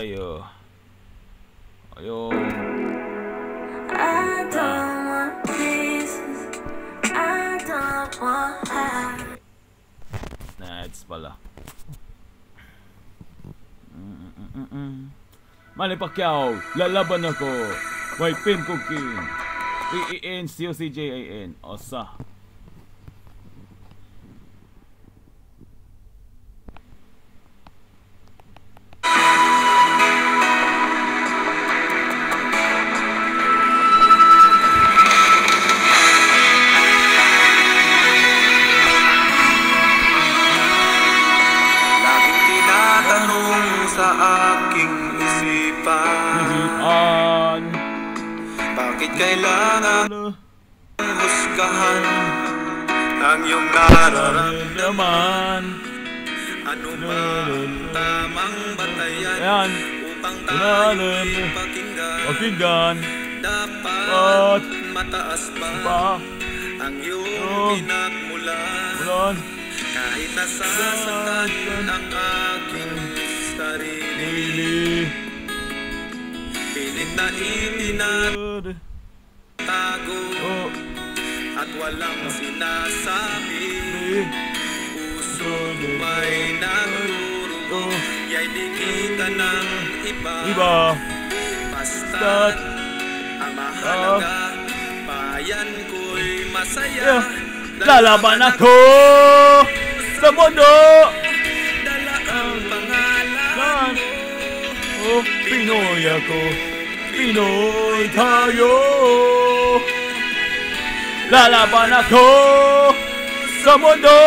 tayo. Ayun. I don't want pieces. I don't want half. Nights pala. Manny Pacquiao, lalaban ako. May Pin Cooking. PEN, COCJAN. Osa. Bakit kailangan husgahan ang iyong nararamdaman? Ano ba ang tamang batayan upang tayo ipakinggan? Dapat mataas ba ang iyong pinagmulan? Kahit nasasaktan ang aking sarili, pilit na itinatago at walang sinasabi. Puso may nagturo, ya'y di kita ng iba. Basta't ang mahalaga, bayan ko'y masaya. Lalaban ako sa mundo. Dala ang pangalan mo. Pinoy ako, Pinoy tayo. Lalaban ako sa mundo.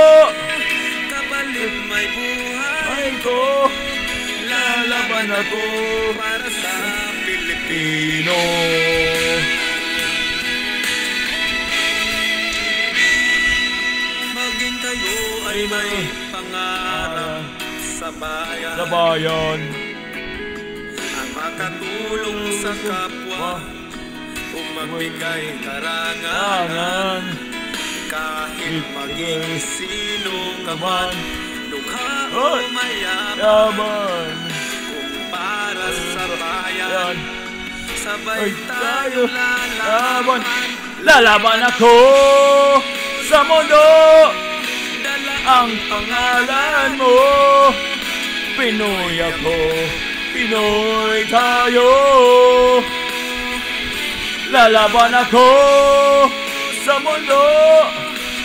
Kapalit may buhay ko. Lalaban ako para sa Pilipino. Maging kayo ay may pangarap sa bayan. Ang makatulong sa kapwa o magbigay karangalan. Kahit maging sino ka man, lukha o mayaman, kung para sa bayan, sabay tayo lalaban. Lalaban ako sa mundo. Dala ang pangalan mo. Pinoy ako, Pinoy tayo. Lalaban ako sa mundo.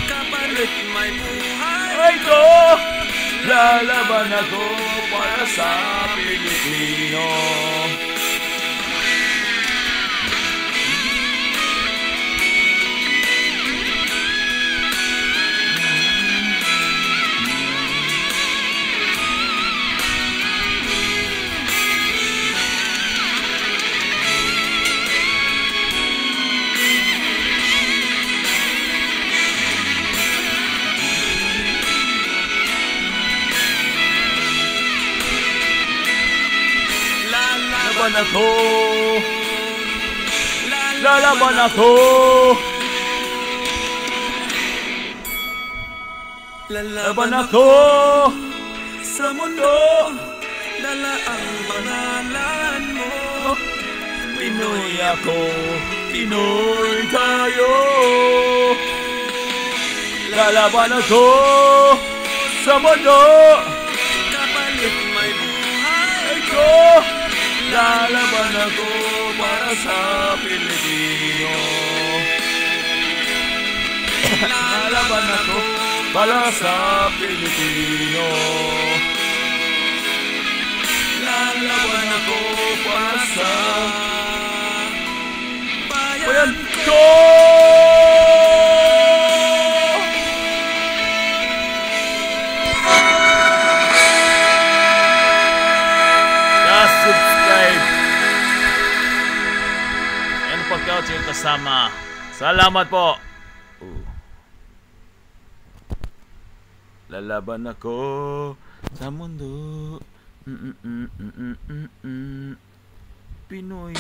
kapalit may buhay ko. Lalaban ako para sa Pilipino. Lalaban ako. Lalaban ako sa mundo. Dala ang pangalan mo. Pinoy ako, Pinoy tayo. Lalaban ako sa mundo. Kapalit may buhay ko. Lalaban ako para sa Pilipino. Lalaban ako para sa Pilipino. Lalaban ako para sa bayan ko. Pagkaw yung kasama. Salamat po. Lalaban ako sa mundo. Pinoy.